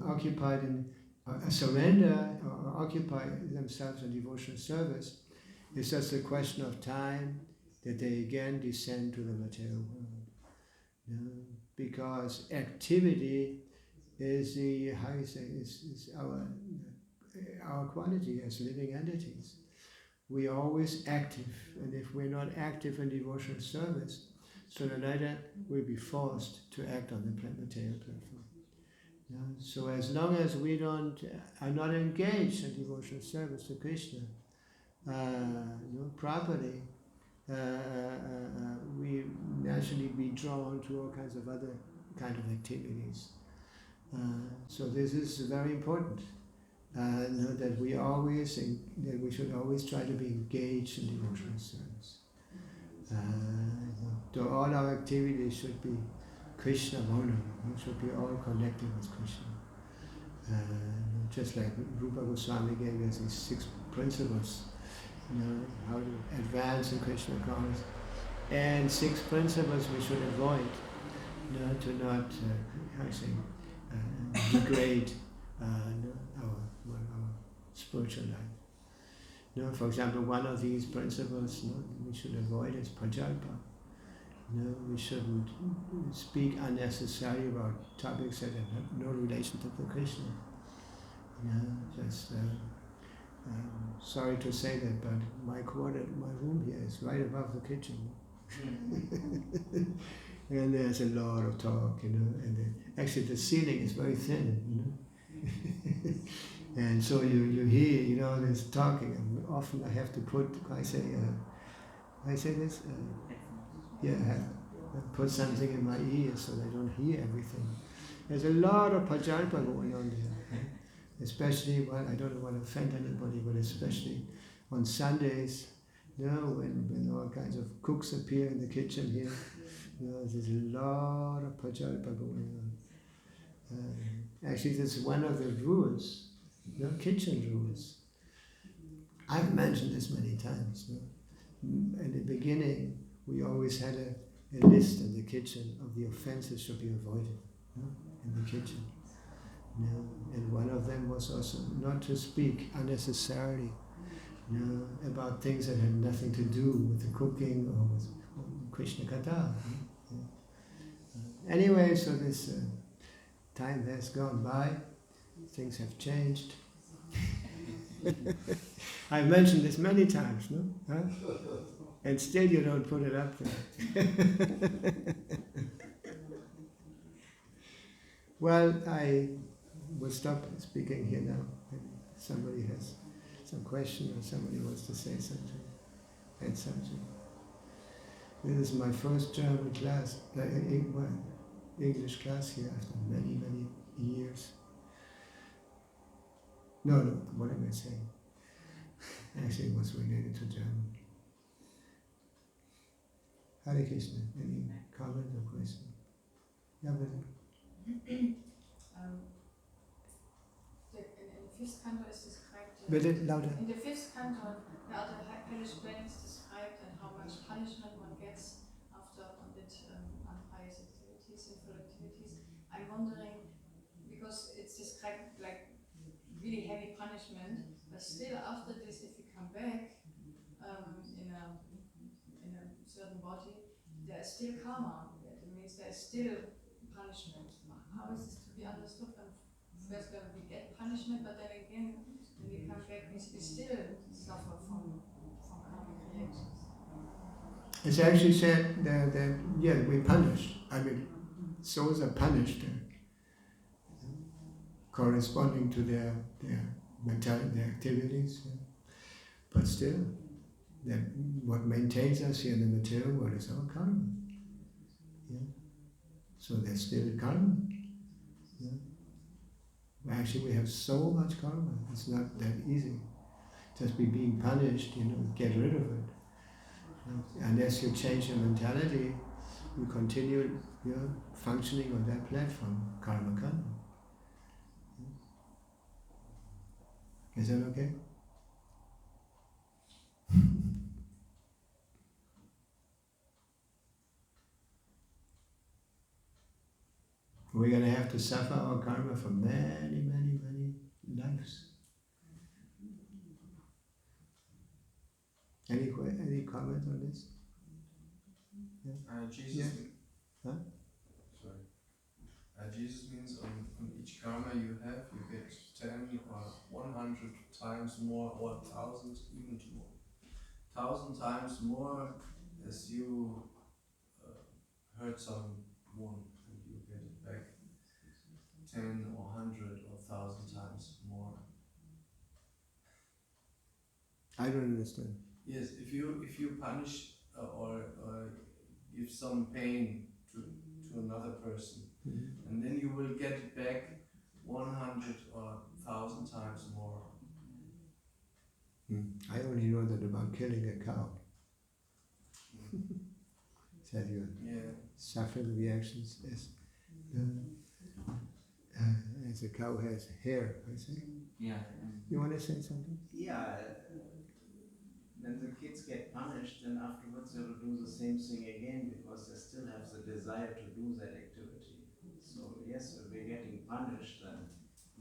occupy in surrender or occupy themselves in devotional service. It's just a question of time that they again descend to the material world. Because activity is is our quality as living entities. We are always active, and if we're not active in devotional service, sooner or later we'll be forced to act on the material platform. So as long as we are not engaged in devotional service to Krishna properly, we naturally be drawn to all kinds of other kind of activities. So this is very important. That we should always try to be engaged in devotional service. So all our activities should be Krishna Mona. We should be all connected with Krishna. Just like Rupa Goswami gave us these 6 principles, how to advance in Krishna consciousness, and 6 principles we should avoid, to not, degrade our spiritual life. For example, one of these principles we should avoid is prajalpa. We shouldn't speak unnecessarily about topics that have no relation to Krishna. Sorry to say that, but my room here is right above the kitchen. And there's a lot of talk, and actually the ceiling is very thin, and so you hear, this talking, and often I have to put something in my ears so they don't hear everything. There's a lot of prajalpa going on there, especially, I don't want to offend anybody, but especially on Sundays, when all kinds of cooks appear in the kitchen here, there's a lot of prajalpa going on. Actually, that's one of the rules, kitchen rules. I've mentioned this many times. In the beginning, we always had a list in the kitchen of the offenses should be avoided in the kitchen. And one of them was also not to speak unnecessarily about things that had nothing to do with the cooking or with Krishna Katha. Anyway, so this time has gone by, things have changed. I've mentioned this many times, no? Huh? And still you don't put it up there. Well, I will stop speaking here now. Maybe somebody has some question or somebody wants to say something, add something. This is my first German class, English class here after many, many years. No, what am I saying? Actually, it was related to German. Hare Krishna, any comment or question? Yeah, but in the fifth canto is described. Bitte louder. In the fifth canto, the other hellish plane is described and how much punishment one gets after one did unpious activities, sinful activities. I'm wondering, because it's described like really heavy punishment, but still after this, if you come back in a certain body, there is still karma. That means there is still punishment. How is this to be understood? First we get punishment, but then again, when we come back, we still suffer from karmic reactions. It's actually said that we punish. Souls are punished corresponding to their mentality, their activities. But still, what maintains us here in the material world is our karma. So there's still karma. Actually, we have so much karma. It's not that easy. Just by being punished, get rid of it. Unless you change your mentality, you continue functioning on that platform, karma. Is that okay? We're going to have to suffer our karma for many, many, many lives. Any comment on this? Yeah. Jesus. Yeah. Huh? Sorry. Jesus means on each karma you have, you get 10 or 100 times more, or 1,000, even more. 1,000 times more as you hurt someone, and you get it back 10 or 100 or 1,000 times more. I don't understand. Yes, if you punish or give some pain to another person, and then you will get it back 100 or 1,000 times more. I only know that about killing a cow. Have you suffering reactions as a cow has hair, I think. Yeah. You want to say something? Yeah, when the kids get punished, then afterwards they will do the same thing again because they still have the desire to do that activity. So yes, we're getting punished then,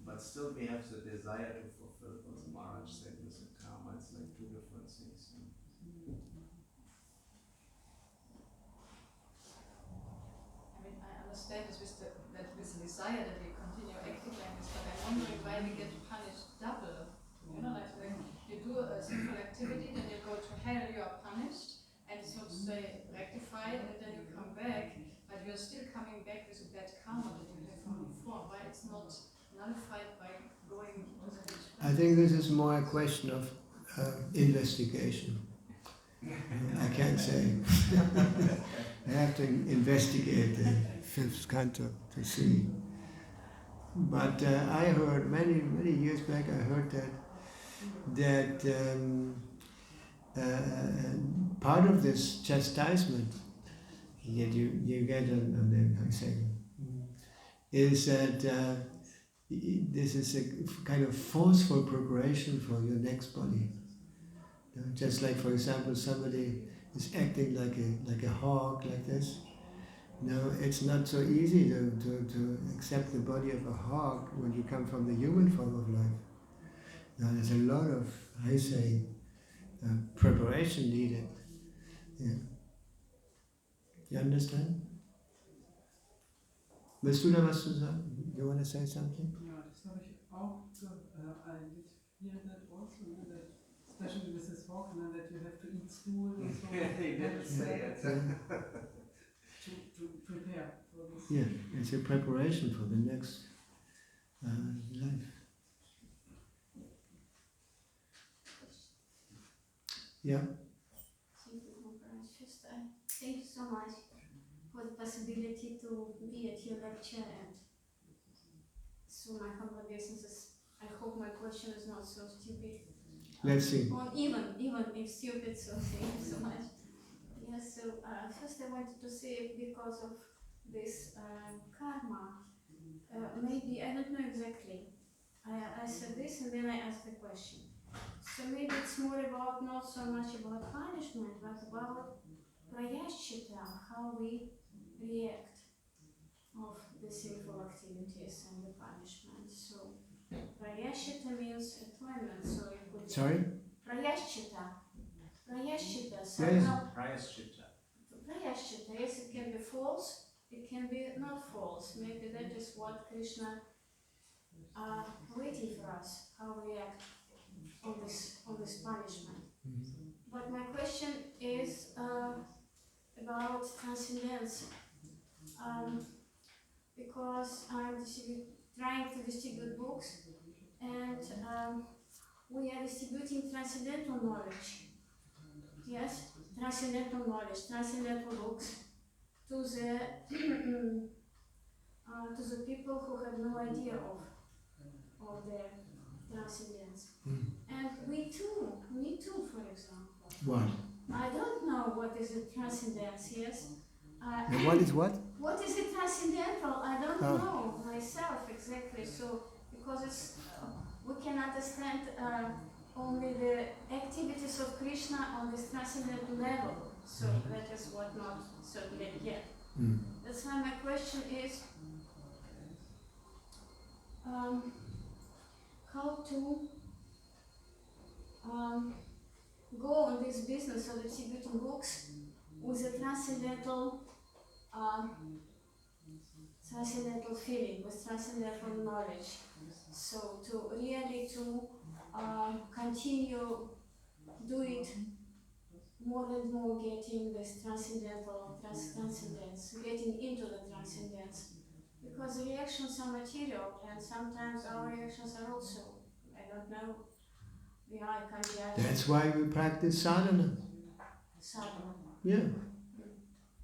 but still we have the desire to fulfill what the Maharaj said with the karma. It's like two different things. I mean, I understand this with the desire that we continue acting like this, but I'm wondering why we get punished double. You know, like you do a sinful activity, then you go to hell, you are punished, and so to say rectified, and then you come back, but you're still coming back with a bad karma that you had from before. Why it's not nullified by going to the next I think this is more a question of investigation. I can't say. I have to investigate the fifth canto to see. But I heard many years back. I heard that part of this chastisement that you get on the, I say, is that this is a kind of forceful preparation for your next body. You know, just like, for example, somebody is acting like a hawk, like this. No, it's not so easy to accept the body of a hawk when you come from the human form of life. Now, there's a lot of, I say, preparation needed. Yeah. You understand? Willst du da was zu sagen? You want to say something? Ja, das habe ich auch. I did hear that also, that especially with this walk, and that you have to eat stool and so on. He didn't say it. To prepare for this. Yeah, it's a preparation for the next life. Yeah. Thank you, Maharaj. First, thank you so much for the possibility to be at your lecture, and so my humble obeisances. I hope my question is not so stupid. Let's see. Or even if stupid, so thank you so much. Yes, so first I wanted to say, because of this karma, maybe, I don't know exactly, I said this and then I asked the question. So maybe it's more about, not so much about punishment, but about prayashchita, how we react of the sinful activities and the punishment. So prayashchita means atonement, so you could... Sorry? Prayashchita. Prayashchita. So Yes. Prayashchita. Prayashchita, yes, it can be false, it can be not false. Maybe that is what Krishna waiting for us, how we react on this punishment. Mm-hmm. But my question is about transcendence, because I'm trying to distribute books, and we are distributing transcendental knowledge. Yes, transcendental knowledge, transcendental books to the people who have no idea of their transcendence. And me too, for example. What? I don't know what is a transcendence, yes? And what is what? What is it transcendental? I don't Oh. know myself exactly. So, because it's, we can understand only the activities of Krishna on this transcendental level. So that is what not certainly yet. That's why my question is how to go on this business of distributing books with a transcendental feeling, with transcendental knowledge. So to really continue do it more and more, getting this transcendence, getting into the transcendence. Because the reactions are material, and sometimes our reactions are also, I don't know, I can't be. That's why we practice sadhana. Sadhana. Yeah.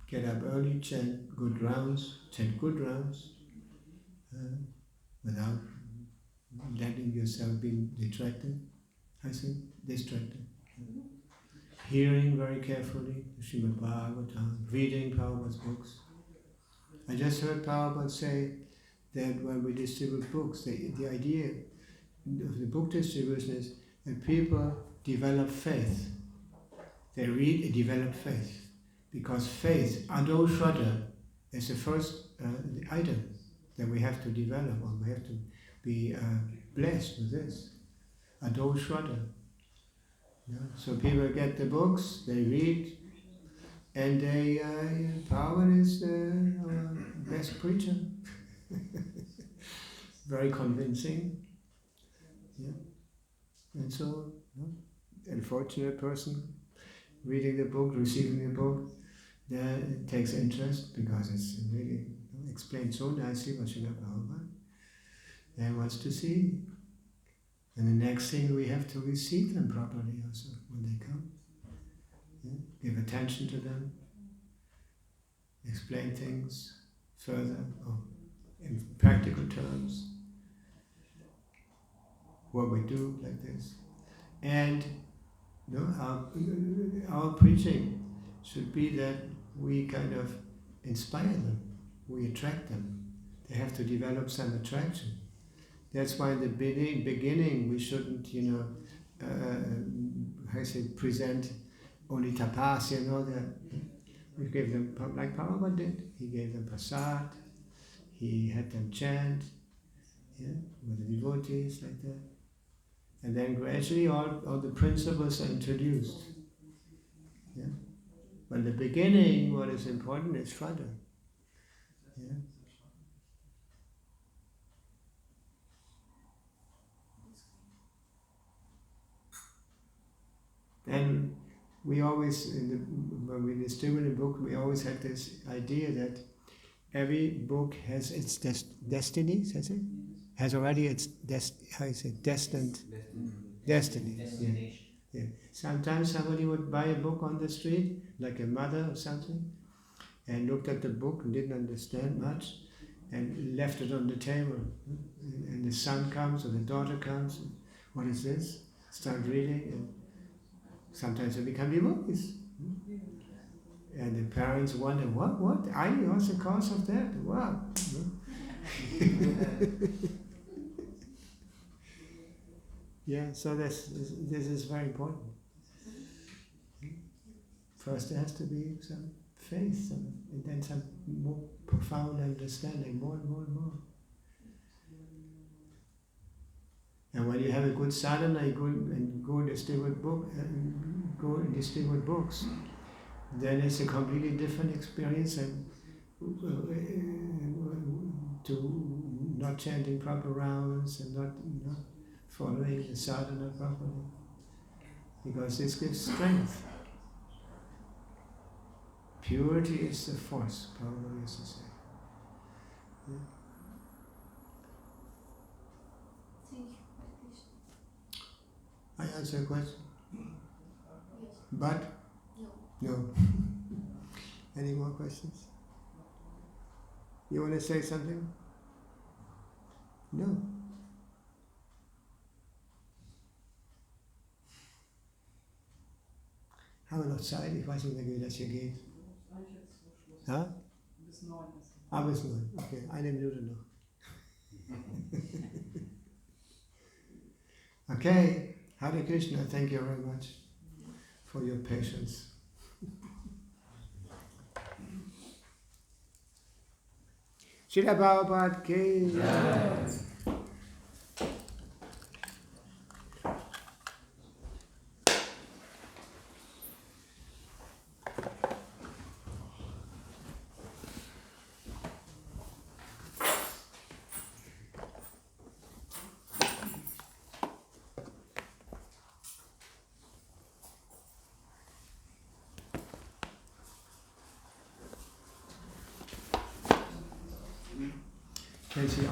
Get up early, chant good rounds, without letting yourself be distracted. Hearing very carefully the Srimad Bhagavatam, reading Prabhupada's books, I just heard Prabhupada say that when we distribute books, the idea of the book distribution is that people develop faith. They read and develop faith. Because faith, Ado Shraddha, is the first item that we have to develop, or we have to be blessed with this. Ado Shraddha. Yeah? So people get the books, they read, and they, Prabhupada is our best preacher. Very convincing. Yeah. And so, unfortunate person reading the book, receiving the book, then it takes interest because it's really explained so nicely what Srila Prabhupada, and wants to see. And the next thing, we have to receive them properly also when they come. Yeah? Give attention to them, explain things further, or in practical terms, what we do like this. And our preaching should be that we kind of inspire them, we attract them. They have to develop some attraction. That's why in the beginning we shouldn't, present only tapas, that we gave them, like Prabhupada did. He gave them prasad, he had them chant, with the devotees like that. And then gradually all the principles are introduced. Yeah? But in the beginning, what is important is Shraddha. Yeah? And we always, when we distribute a book, we always had this idea that every book has its destiny, has already its destined destiny. Yeah. Sometimes somebody would buy a book on the street, like a mother or something, and looked at the book and didn't understand much, and left it on the table. And the son comes or the daughter comes, and, what is this? Start reading, and sometimes they become devotees. And the parents wonder, what? I was the cause of that? Wow. Yeah, so this is very important. First there has to be some faith, and then some more profound understanding, more and more and more. And when you have a good sadhana, you go and distribute books, then it's a completely different experience, and to not chanting proper rounds and not following the sadhana properly, because this gives strength. Purity is the force, Prabhupada used to say. Yeah. Thank you. I answer a question? Yes. But? No. No. Any more questions? You want to say something? No. Haben wir noch Zeit? Ich weiß nicht mehr, wie das hier geht. Eigentlich jetzt so Schluss. Ja? Bis 9 ist. Bis 9. Okay, 1 Minute noch. Okay, Hare Krishna, thank you very much for your patience. Srila Prabhupada ki jai. Can you see